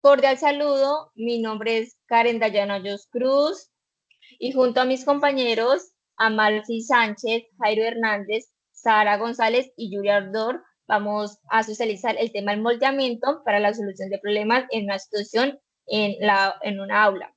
Cordial saludo, mi nombre es Karen Dayana Hoyos Cruz y junto a mis compañeros Amalfi Sánchez, Jairo Hernández, Sara González y Julia Ardor vamos a socializar el tema del moldeamiento para la solución de problemas en una situación en una aula.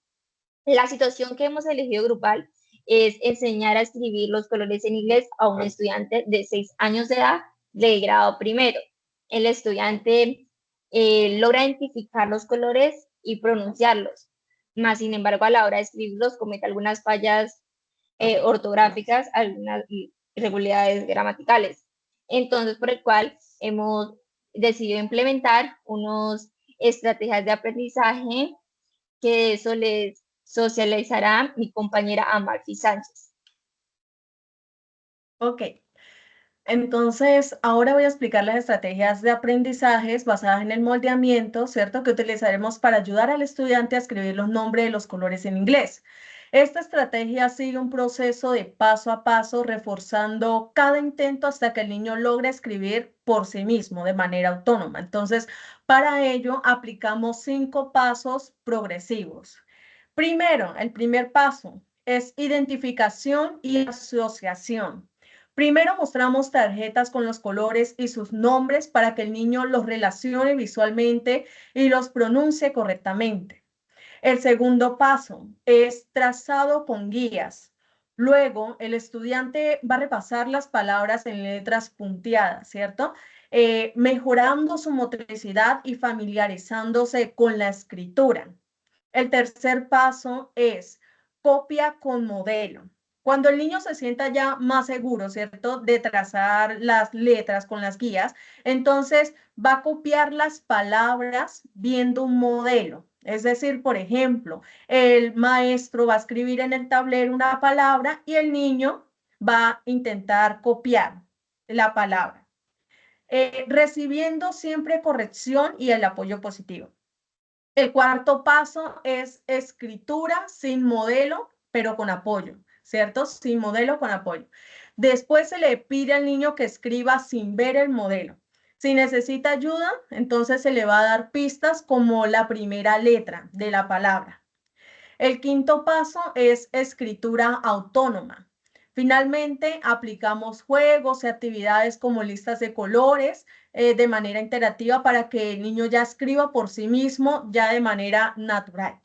La situación que hemos elegido grupal es enseñar a escribir los colores en inglés a un estudiante de 6 años de edad de grado primero. El estudiante logra identificar los colores y pronunciarlos, más sin embargo a la hora de escribirlos comete algunas fallas ortográficas, algunas irregularidades gramaticales. Entonces, por el cual hemos decidido implementar unas estrategias de aprendizaje que eso les socializará mi compañera Amalfi Sánchez. Ok, entonces ahora voy a explicar las estrategias de aprendizajes basadas en el moldeamiento, ¿cierto? Que utilizaremos para ayudar al estudiante a escribir los nombres de los colores en inglés. Esta estrategia sigue un proceso de paso a paso, reforzando cada intento hasta que el niño logre escribir por sí mismo de manera autónoma. Entonces, para ello aplicamos 5 pasos progresivos. Primero, el primer paso es identificación y asociación. Primero mostramos tarjetas con los colores y sus nombres para que el niño los relacione visualmente y los pronuncie correctamente. El segundo paso es trazado con guías. Luego, el estudiante va a repasar las palabras en letras punteadas, ¿cierto? Mejorando su motricidad y familiarizándose con la escritura. El tercer paso es copia con modelo. Cuando el niño se sienta ya más seguro, ¿cierto?, de trazar las letras con las guías, entonces va a copiar las palabras viendo un modelo. Es decir, por ejemplo, el maestro va a escribir en el tablero una palabra y el niño va a intentar copiar la palabra, recibiendo siempre corrección y el apoyo positivo. El cuarto paso es escritura sin modelo, pero con apoyo, ¿cierto? Sin modelo, con apoyo. Después se le pide al niño que escriba sin ver el modelo. Si necesita ayuda, entonces se le va a dar pistas como la primera letra de la palabra. El quinto paso es escritura autónoma. Finalmente, aplicamos juegos y actividades como listas de colores de manera interactiva para que el niño ya escriba por sí mismo, ya de manera natural.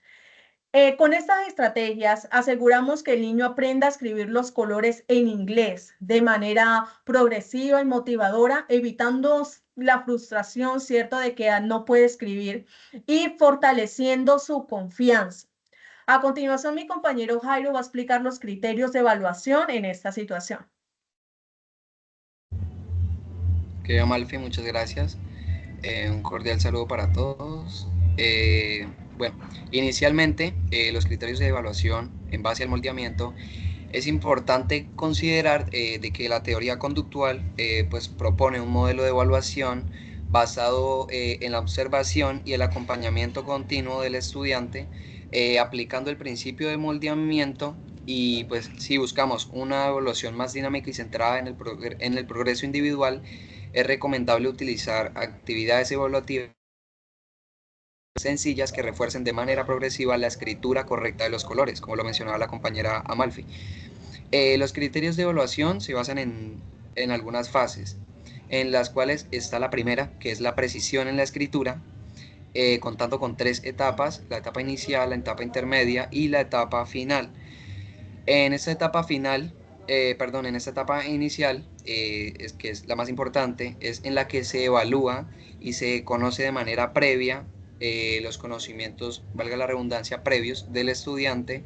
Con estas estrategias aseguramos que el niño aprenda a escribir los colores en inglés de manera progresiva y motivadora, evitando la frustración, ¿cierto?, de que no puede escribir y fortaleciendo su confianza. A continuación, mi compañero Jairo va a explicar los criterios de evaluación en esta situación. Ok, Amalfi, muchas gracias. Un cordial saludo para todos. Bueno, inicialmente los criterios de evaluación en base al moldeamiento. Es importante considerar de que la teoría conductual pues propone un modelo de evaluación basado en la observación y el acompañamiento continuo del estudiante, aplicando el principio de moldeamiento. Y pues si buscamos una evaluación más dinámica y centrada en el progreso individual, es recomendable utilizar actividades evaluativas sencillas que refuercen de manera progresiva la escritura correcta de los colores, como lo mencionaba la compañera Amalfi. Los criterios de evaluación se basan en algunas fases, en las cuales está la primera, que es la precisión en la escritura, contando con 3 etapas: la etapa inicial, la etapa intermedia y la etapa final. En esta etapa final, en esta etapa inicial, que es la más importante, es en la que se evalúa y se conoce de manera previa los conocimientos, valga la redundancia, previos del estudiante,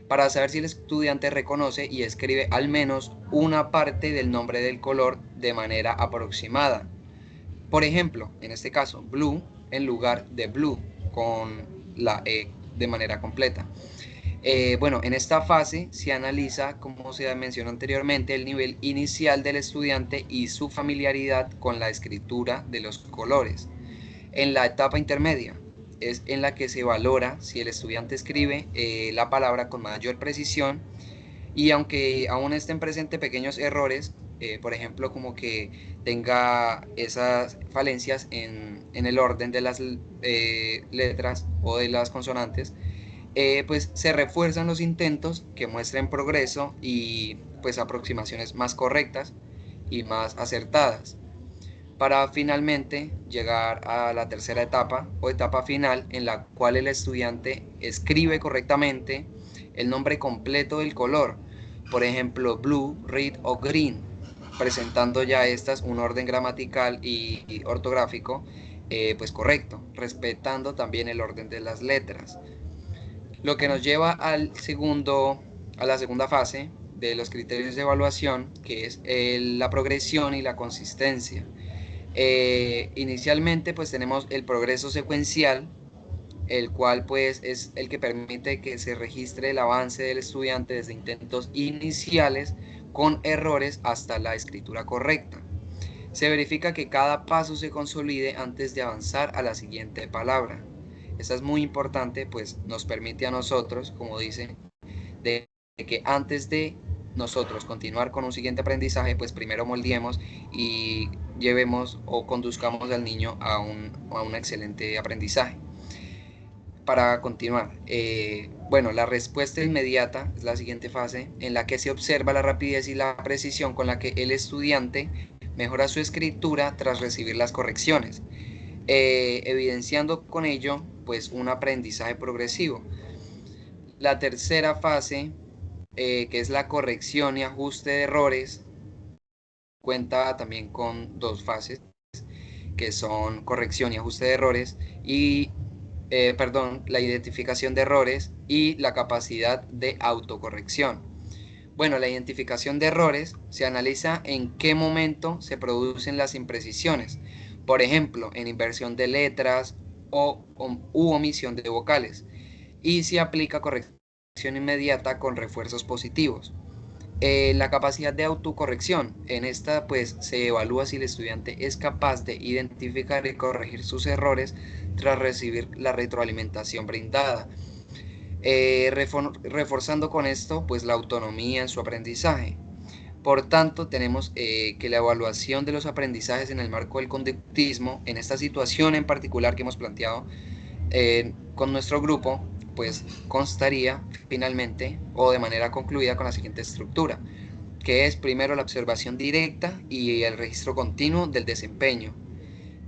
para saber si el estudiante reconoce y escribe al menos una parte del nombre del color de manera aproximada. Por ejemplo, en este caso, blue en lugar de blue, con la E de manera completa. Bueno, en esta fase se analiza, como se mencionó anteriormente, el nivel inicial del estudiante y su familiaridad con la escritura de los colores. En la etapa intermedia es en la que se valora si el estudiante escribe la palabra con mayor precisión, y aunque aún estén presentes pequeños errores, por ejemplo, como que tenga esas falencias en el orden de las letras o de las consonantes, pues se refuerzan los intentos que muestren progreso y pues aproximaciones más correctas y más acertadas, para finalmente llegar a la tercera etapa o etapa final, en la cual el estudiante escribe correctamente el nombre completo del color, por ejemplo blue, red o green, presentando ya estas un orden gramatical y ortográfico pues correcto, respetando también el orden de las letras. Lo que nos lleva a la segunda fase de los criterios de evaluación, que es la progresión y la consistencia. Inicialmente pues tenemos el progreso secuencial, el cual pues es el que permite que se registre el avance del estudiante desde intentos iniciales con errores hasta la escritura correcta. Se verifica que cada paso se consolide antes de avanzar a la siguiente palabra. Esta es muy importante, pues nos permite a nosotros, como dice, de que antes de nosotros continuar con un siguiente aprendizaje, pues primero moldeemos y llevemos o conduzcamos al niño a un excelente aprendizaje. Para continuar, bueno, la respuesta inmediata es la siguiente fase, en la que se observa la rapidez y la precisión con la que el estudiante mejora su escritura tras recibir las correcciones, evidenciando con ello pues un aprendizaje progresivo. La tercera fase, que es la corrección y ajuste de errores, cuenta también con dos fases, que son corrección y ajuste de errores, y la identificación de errores y la capacidad de autocorrección. Bueno, la identificación de errores se analiza en qué momento se producen las imprecisiones, por ejemplo, en inversión de letras u omisión de vocales, y se aplica corrección inmediata con refuerzos positivos. La capacidad de autocorrección, en esta pues se evalúa si el estudiante es capaz de identificar y corregir sus errores tras recibir la retroalimentación brindada, reforzando con esto pues la autonomía en su aprendizaje. Por tanto, tenemos que la evaluación de los aprendizajes en el marco del conductismo, en esta situación en particular que hemos planteado con nuestro grupo, pues constaría finalmente o de manera concluida con la siguiente estructura, que es primero la observación directa y el registro continuo del desempeño,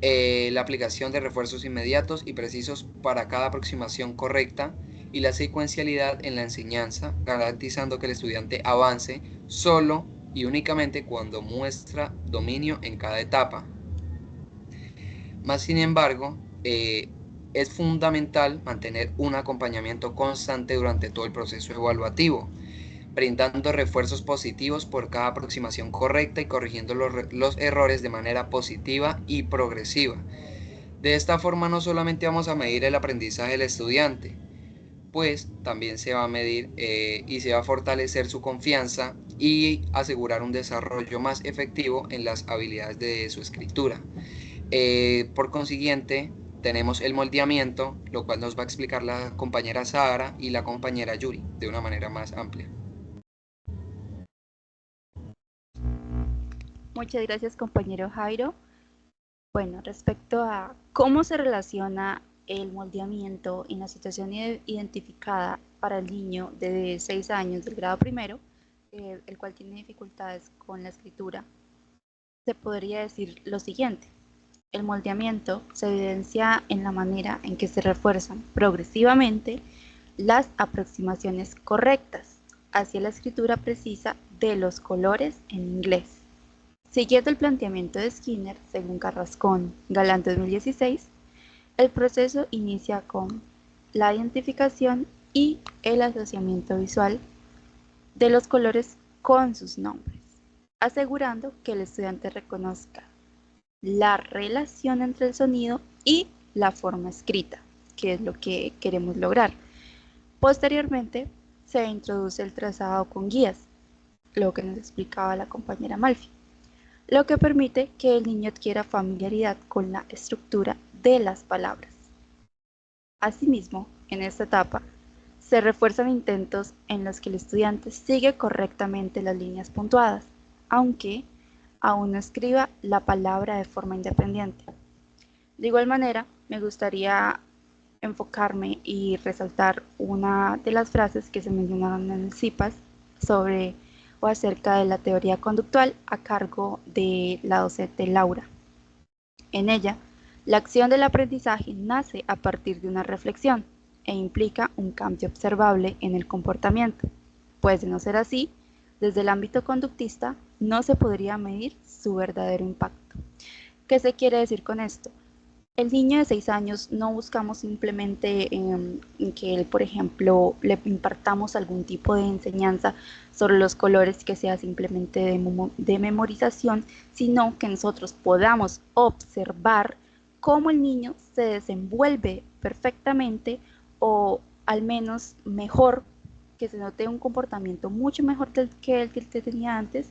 la aplicación de refuerzos inmediatos y precisos para cada aproximación correcta y la secuencialidad en la enseñanza, garantizando que el estudiante avance solo y únicamente cuando muestra dominio en cada etapa. Más sin embargo, es fundamental mantener un acompañamiento constante durante todo el proceso evaluativo, brindando refuerzos positivos por cada aproximación correcta y corrigiendo los errores de manera positiva y progresiva. De esta forma no solamente vamos a medir el aprendizaje del estudiante, pues también se va a medir y se va a fortalecer su confianza y asegurar un desarrollo más efectivo en las habilidades de su escritura. Por consiguiente, tenemos el moldeamiento, lo cual nos va a explicar la compañera Sara y la compañera Yuri de una manera más amplia. Muchas gracias, compañero Jairo. Bueno, respecto a cómo se relaciona el moldeamiento en la situación identificada para el niño de 6 años del grado primero, el cual tiene dificultades con la escritura, se podría decir lo siguiente. El moldeamiento se evidencia en la manera en que se refuerzan progresivamente las aproximaciones correctas hacia la escritura precisa de los colores en inglés. Siguiendo el planteamiento de Skinner, según Carrascón, Galán 2016, el proceso inicia con la identificación y el asociamiento visual de los colores con sus nombres, asegurando que el estudiante reconozca la relación entre el sonido y la forma escrita, que es lo que queremos lograr. Posteriormente, se introduce el trazado con guías, lo que nos explicaba la compañera Malfi, lo que permite que el niño adquiera familiaridad con la estructura de las palabras. Asimismo, en esta etapa, se refuerzan intentos en los que el estudiante sigue correctamente las líneas puntuadas, aunque aún no escriba la palabra de forma independiente. De igual manera, me gustaría enfocarme y resaltar una de las frases que se mencionaron en el CIPAS sobre o acerca de la teoría conductual a cargo de la docente Laura. En ella, la acción del aprendizaje nace a partir de una reflexión e implica un cambio observable en el comportamiento, pues de no ser así, desde el ámbito conductista no se podría medir su verdadero impacto. ¿Qué se quiere decir con esto? El niño de 6 años no buscamos simplemente en que él, por ejemplo, le impartamos algún tipo de enseñanza sobre los colores que sea simplemente de memorización, sino que nosotros podamos observar cómo el niño se desenvuelve perfectamente o al menos mejor, que se note un comportamiento mucho mejor que el que tenía antes,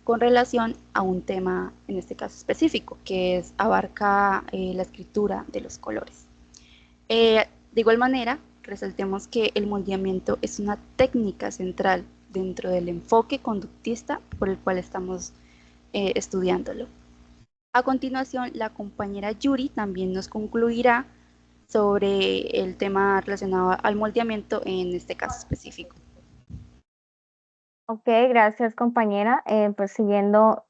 con relación a un tema, en este caso específico, que abarca la escritura de los colores. De igual manera, resaltemos que el moldeamiento es una técnica central dentro del enfoque conductista por el cual estamos estudiándolo. A continuación, la compañera Yuri también nos concluirá sobre el tema relacionado al moldeamiento en este caso específico. Ok, gracias compañera. Pues siguiendo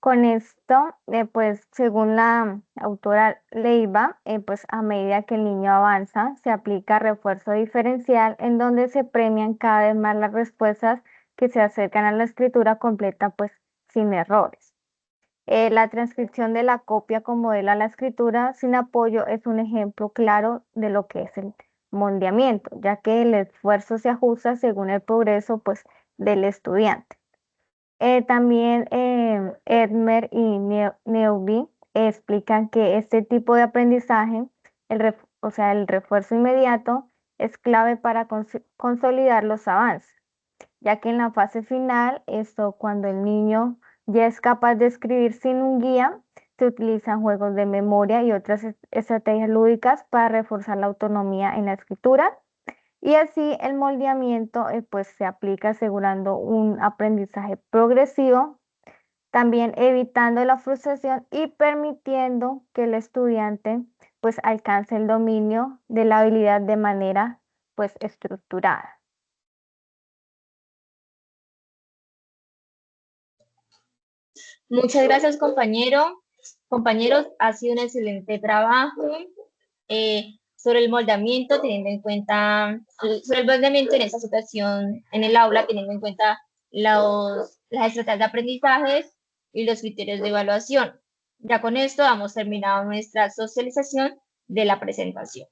con esto, pues según la autora Leiva, pues a medida que el niño avanza, se aplica refuerzo diferencial en donde se premian cada vez más las respuestas que se acercan a la escritura completa, pues sin errores. La transcripción de la copia con modelo a la escritura sin apoyo es un ejemplo claro de lo que es el moldeamiento, ya que el esfuerzo se ajusta según el progreso pues, del estudiante. También Edmer y Neuby explican que este tipo de aprendizaje, o sea, el refuerzo inmediato, es clave para consolidar los avances, ya que en la fase final, cuando el niño ya es capaz de escribir sin un guía, se utilizan juegos de memoria y otras estrategias lúdicas para reforzar la autonomía en la escritura. Y así el moldeamiento pues se aplica asegurando un aprendizaje progresivo, también evitando la frustración y permitiendo que el estudiante pues alcance el dominio de la habilidad de manera pues estructurada. Muchas gracias, compañero. Compañeros, ha sido un excelente trabajo sobre el moldeamiento, teniendo en cuenta, sobre el moldeamiento en esta situación en el aula, teniendo en cuenta las estrategias de aprendizaje y los criterios de evaluación. Ya con esto hemos terminado nuestra socialización de la presentación.